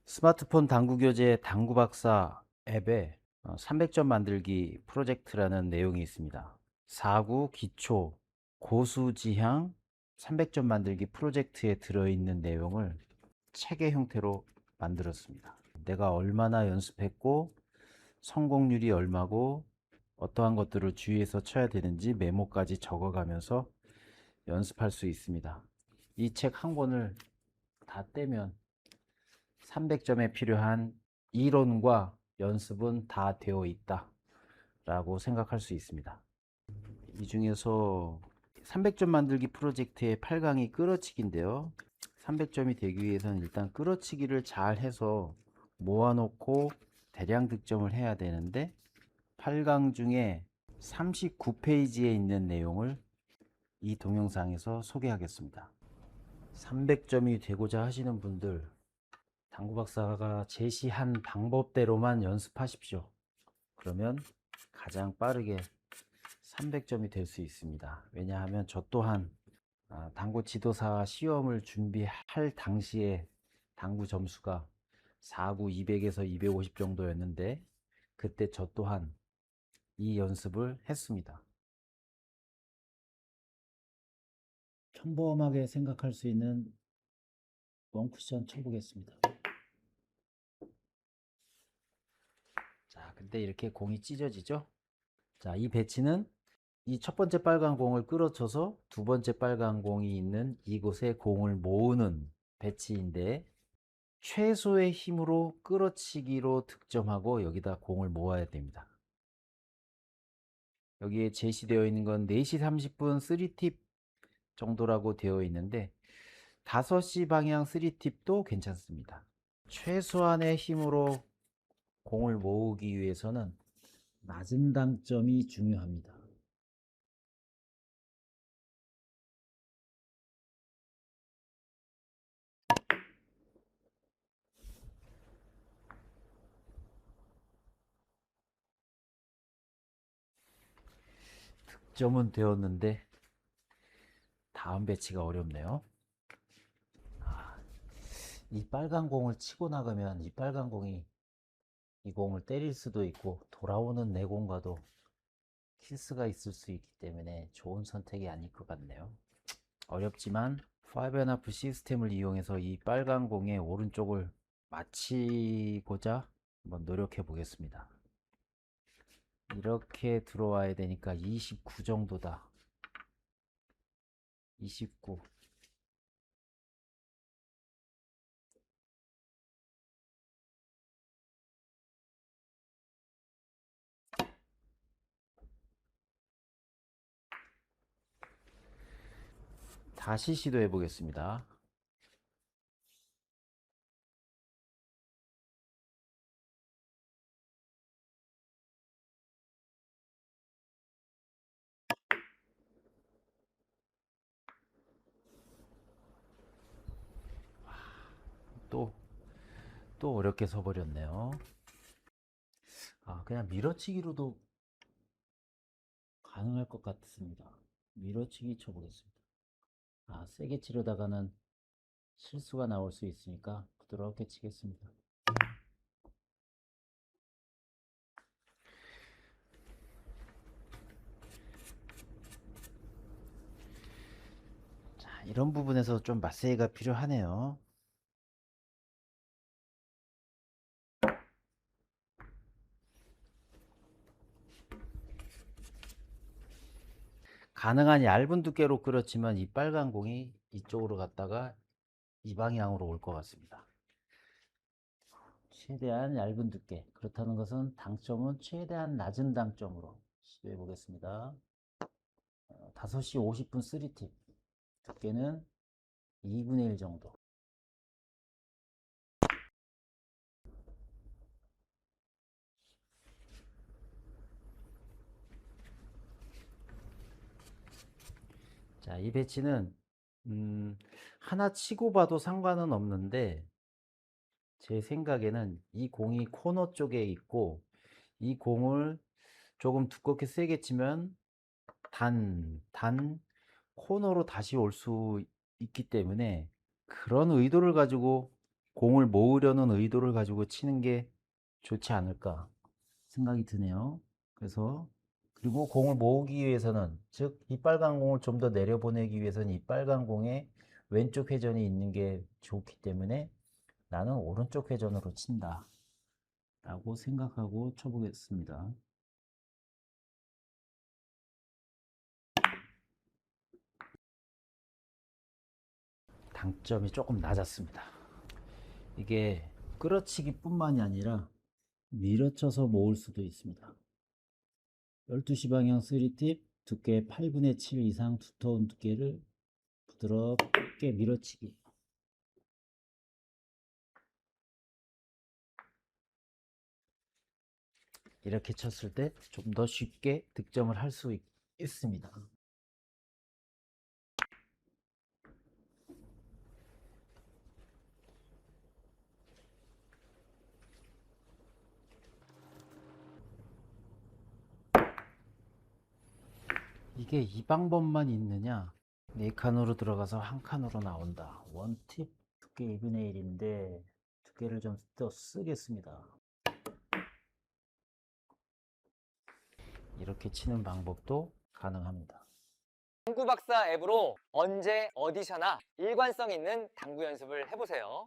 스마트폰 당구 교재 당구 박사 앱에 300점 만들기 프로젝트라는 내용이 있습니다. 4구 기초 고수지향 300점 만들기 프로젝트에 들어있는 내용을 책의 형태로 만들었습니다. 내가 얼마나 연습했고 성공률이 얼마고 어떠한 것들을 주의해서 쳐야 되는지 메모까지 적어가면서 연습할 수 있습니다. 이 책 한 권을 다 떼면 300점에 필요한 이론과 연습은 다 되어 있다 라고 생각할 수 있습니다. 이 중에서 300점 만들기 프로젝트의 8강이 끌어치기인데요. 300점이 되기 위해서는 일단 끌어치기를 잘 해서 모아놓고 대량 득점을 해야 되는데 8강 중에 39페이지에 있는 내용을 이 동영상에서 소개하겠습니다. 300점이 되고자 하시는 분들, 당구 박사가 제시한 방법대로만 연습하십시오. 그러면 가장 빠르게 300점이 될 수 있습니다. 왜냐하면 저 또한 당구 지도사 시험을 준비할 당시에 당구 점수가 4구 200에서 250 정도였는데 그때 저 또한 이 연습을 했습니다. 평범하게 생각할 수 있는 원쿠션 쳐보겠습니다. 자, 근데 이렇게 공이 찢어지죠? 자, 이 배치는 이 첫 번째 빨간 공을 끌어쳐서 두 번째 빨간 공이 있는 이곳에 공을 모으는 배치인데 최소의 힘으로 끌어치기로 득점하고 여기다 공을 모아야 됩니다. 여기에 제시되어 있는 건 4시 30분 3팁 정도라고 되어 있는데 5시 방향 3팁도 괜찮습니다. 최소한의 힘으로 공을 모으기 위해서는 낮은 당점이 중요합니다. 득점은 되었는데 다음 배치가 어렵네요. 이 빨간 공을 치고 나가면 이 빨간 공이 이 공을 때릴 수도 있고 돌아오는 내 공과도 키스가 있을 수 있기 때문에 좋은 선택이 아닐 것 같네요. 어렵지만 5&1 시스템을 이용해서 이 빨간 공의 오른쪽을 맞히고자 한번 노력해 보겠습니다. 이렇게 들어와야 되니까 29 정도다. 29. 다시 시도해 보겠습니다. 또, 또 어렵게 서버렸네요. 그냥 밀어치기로도 가능할 것 같습니다. 밀어치기 쳐보겠습니다. 세게 치려다가는 실수가 나올 수 있으니까 부드럽게 치겠습니다. 자, 이런 부분에서 좀 맛세기가 필요하네요. 가능한 얇은 두께로 끌었지만 이 빨간 공이 이쪽으로 갔다가 이 방향으로 올 것 같습니다. 최대한 얇은 두께. 그렇다는 것은 당점은 최대한 낮은 당점으로 시도해 보겠습니다. 5시 50분 3팁. 두께는 2분의 1 정도. 자, 이 배치는 하나 치고 봐도 상관은 없는데 제 생각에는 이 공이 코너 쪽에 있고 이 공을 조금 두껍게 세게 치면 단 코너로 다시 올 수 있기 때문에 그런 의도를 가지고 공을 모으려는 의도를 가지고 치는 게 좋지 않을까 생각이 드네요. 그래서 그리고 공을 모으기 위해서는, 즉 이 빨간 공을 좀 더 내려보내기 위해서는 이 빨간 공에 왼쪽 회전이 있는 게 좋기 때문에 나는 오른쪽 회전으로 친다 라고 생각하고 쳐보겠습니다. 당점이 조금 낮았습니다. 이게 끌어치기 뿐만이 아니라 밀어쳐서 모을 수도 있습니다. 12시 방향 3팁, 두께 8분의 7 이상 두터운 두께를 부드럽게 밀어치기. 이렇게 쳤을 때 좀 더 쉽게 득점을 할 수 있습니다. 이게 이 방법만 있느냐? 4칸으로 들어가서 1칸으로 나온다. 원팁 두께 2분의 1인데 두께를 좀 더 쓰겠습니다. 이렇게 치는 방법도 가능합니다. 당구 박사 앱으로 언제 어디서나 일관성 있는 당구 연습을 해보세요.